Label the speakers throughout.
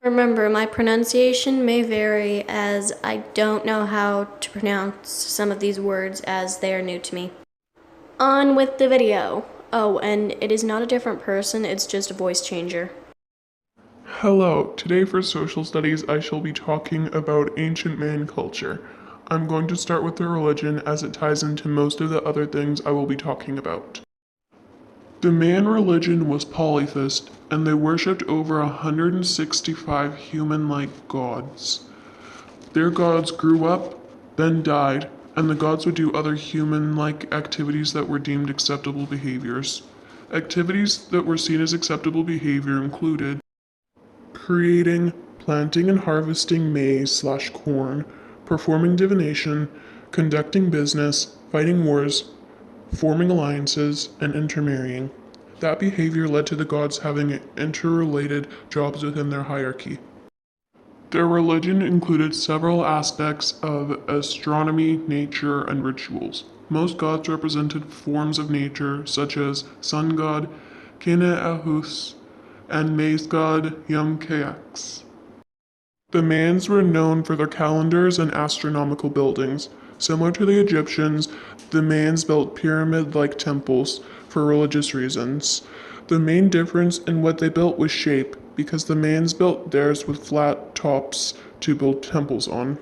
Speaker 1: Remember, my pronunciation may vary as I don't know how to pronounce some of these words as they are new to me. On with the video. Oh, and it is not a different person, it's just a voice changer.
Speaker 2: Hello, today for social studies I shall be talking about ancient Mayan culture. I'm going to start with their religion as it ties into most of the other things I will be talking about. The Mayan religion was polytheist, and they worshipped over 165 human-like gods. Their gods grew up, then died, and the gods would do other human-like activities that were deemed acceptable behaviors. Activities that were seen as acceptable behavior included creating, planting, and harvesting maize/corn, performing divination, conducting business, fighting wars, forming alliances, and intermarrying. That behavior led to the gods having interrelated jobs within their hierarchy. Their religion included several aspects of astronomy, nature, and rituals. Most gods represented forms of nature, such as sun god Kine-Ahus and maize god Yum-Keax. The Mayans were known for their calendars and astronomical buildings. Similar to the Egyptians, the Mayans built pyramid-like temples for religious reasons. The main difference in what they built was shape, because the Mayans built theirs with flat tops to build temples on.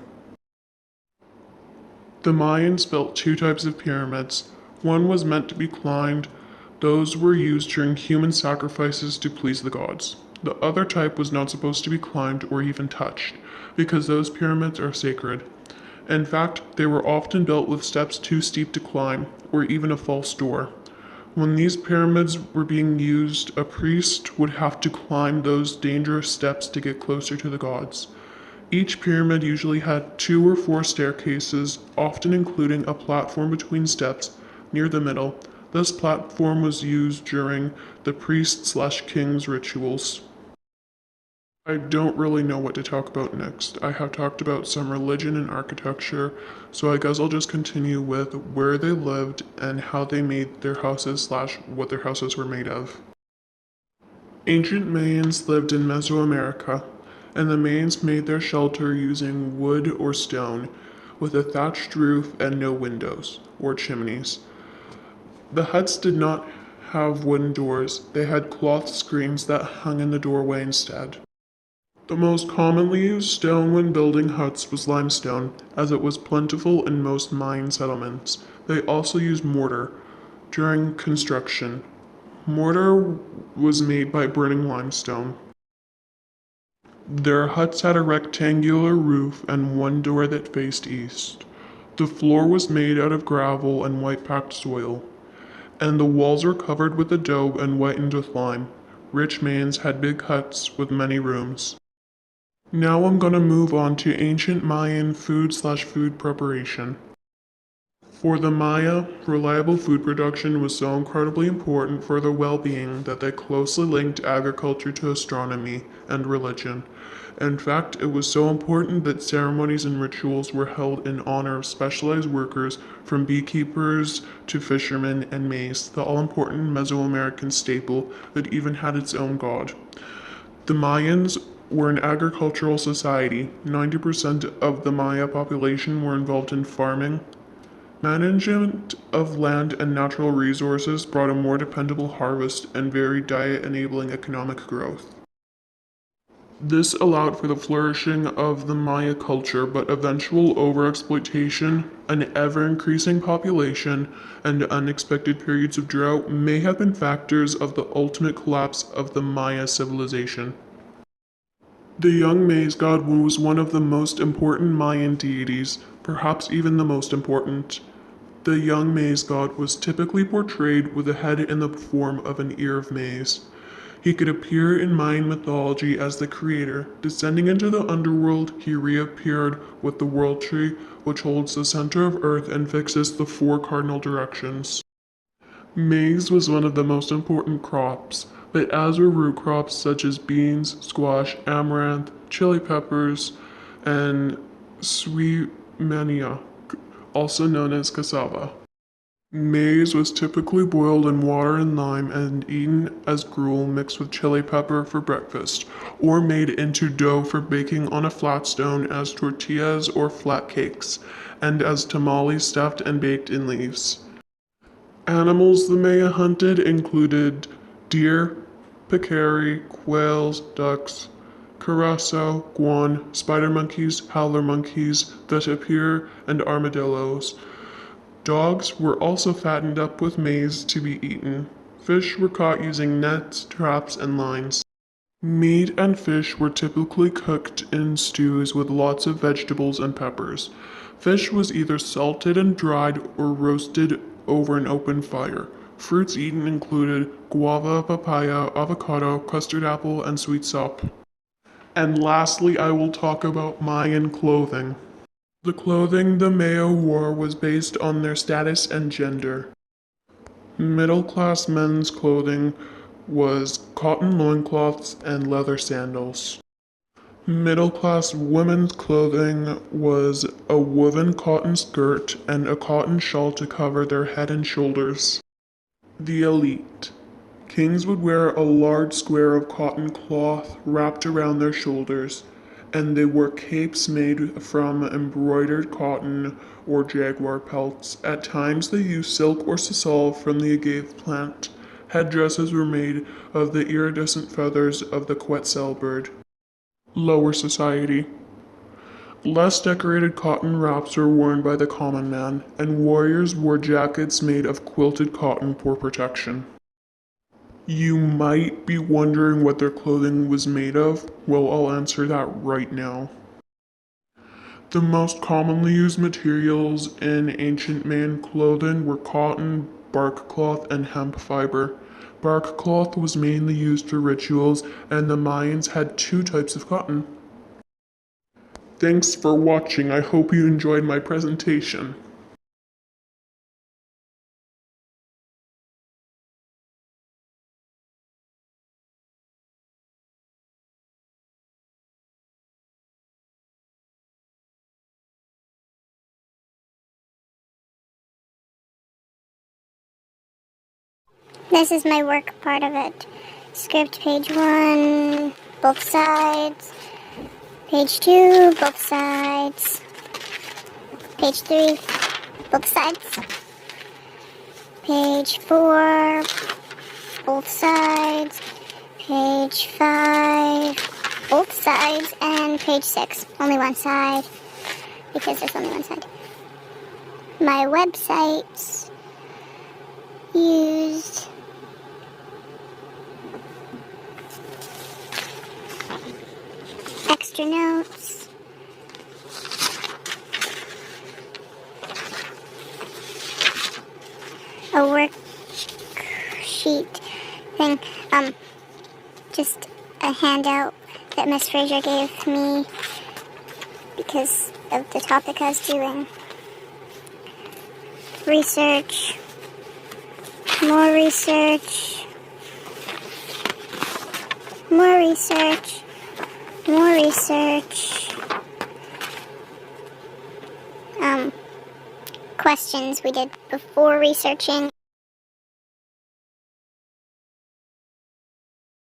Speaker 2: The Mayans built two types of pyramids. One was meant to be climbed. Those were used during human sacrifices to please the gods. The other type was not supposed to be climbed or even touched, because those pyramids are sacred. In fact, they were often built with steps too steep to climb, or even a false door. When these pyramids were being used, a priest would have to climb those dangerous steps to get closer to the gods. Each pyramid usually had 2 or 4 staircases, often including a platform between steps near the middle. This platform was used during the priest/king's rituals. I don't really know what to talk about next. I have talked about some religion and architecture, so I guess I'll just continue with where they lived and how they made their houses/what their houses were made of. Ancient Mayans lived in Mesoamerica, and the Mayans made their shelter using wood or stone, with a thatched roof and no windows or chimneys. The huts did not have wooden doors, they had cloth screens that hung in the doorway instead. The most commonly used stone when building huts was limestone, as it was plentiful in most Mayan settlements. They also used mortar during construction. Mortar was made by burning limestone. Their huts had a rectangular roof and one door that faced east. The floor was made out of gravel and white packed soil, and the walls were covered with adobe and whitened with lime. Rich Mayans had big huts with many rooms. Now I'm gonna move on to ancient Mayan food/food preparation. For the Maya, reliable food production was so incredibly important for their well-being that they closely linked agriculture to astronomy and religion. In fact, it was so important that ceremonies and rituals were held in honor of specialized workers, from beekeepers to fishermen and maize, the all-important Mesoamerican staple that even had its own god. The Mayans were an agricultural society. 90% of the Maya population were involved in farming. Management of land and natural resources brought a more dependable harvest and varied diet, enabling economic growth. This allowed for the flourishing of the Maya culture, but eventual overexploitation, an ever-increasing population, and unexpected periods of drought may have been factors of the ultimate collapse of the Maya civilization. The young maize god was one of the most important Mayan deities, perhaps even the most important. The young maize god was typically portrayed with a head in the form of an ear of maize. He could appear in Mayan mythology as the creator. Descending into the underworld, he reappeared with the world tree, which holds the center of earth and fixes the 4 cardinal directions. Maize was one of the most important crops, but as were root crops such as beans, squash, amaranth, chili peppers, and sweet manioc, also known as cassava. Maize was typically boiled in water and lime and eaten as gruel mixed with chili pepper for breakfast, or made into dough for baking on a flat stone as tortillas or flat cakes, and as tamales stuffed and baked in leaves. Animals the Maya hunted included deer, peccary, quails, ducks, curassow, guan, spider monkeys, howler monkeys, the tapir, and armadillos. Dogs were also fattened up with maize to be eaten. Fish were caught using nets, traps, and lines. Meat and fish were typically cooked in stews with lots of vegetables and peppers. Fish was either salted and dried or roasted over an open fire. Fruits eaten included guava, papaya, avocado, custard apple, and sweet sop. And lastly, I will talk about Mayan clothing. The clothing the Maya wore was based on their status and gender. Middle class men's clothing was cotton loincloths and leather sandals. Middle class women's clothing was a woven cotton skirt and a cotton shawl to cover their head and shoulders. The elite. Kings would wear a large square of cotton cloth wrapped around their shoulders, and they wore capes made from embroidered cotton or jaguar pelts. At times they used silk or sisal from the agave plant. Headdresses were made of the iridescent feathers of the quetzal bird. Lower society. Less decorated cotton wraps were worn by the common man, and warriors wore jackets made of quilted cotton for protection. You might be wondering what their clothing was made of. Well, I'll answer that right now. The most commonly used materials in ancient Mayan clothing were cotton, bark cloth, and hemp fiber. Bark cloth was mainly used for rituals, and the Mayans had two types of cotton. Thanks for watching. I hope you enjoyed my presentation.
Speaker 3: This is my work part of it. Script page 1, both sides. Page 2, both sides. Page 3, both sides. Page 4, both sides. Page 5, both sides. And page 6, only one side, because there's only one side. My websites used extra notes, a worksheet thing, just a handout that Miss Fraser gave me because of the topic I was doing. Research, more research, more research, more research, questions we did before researching.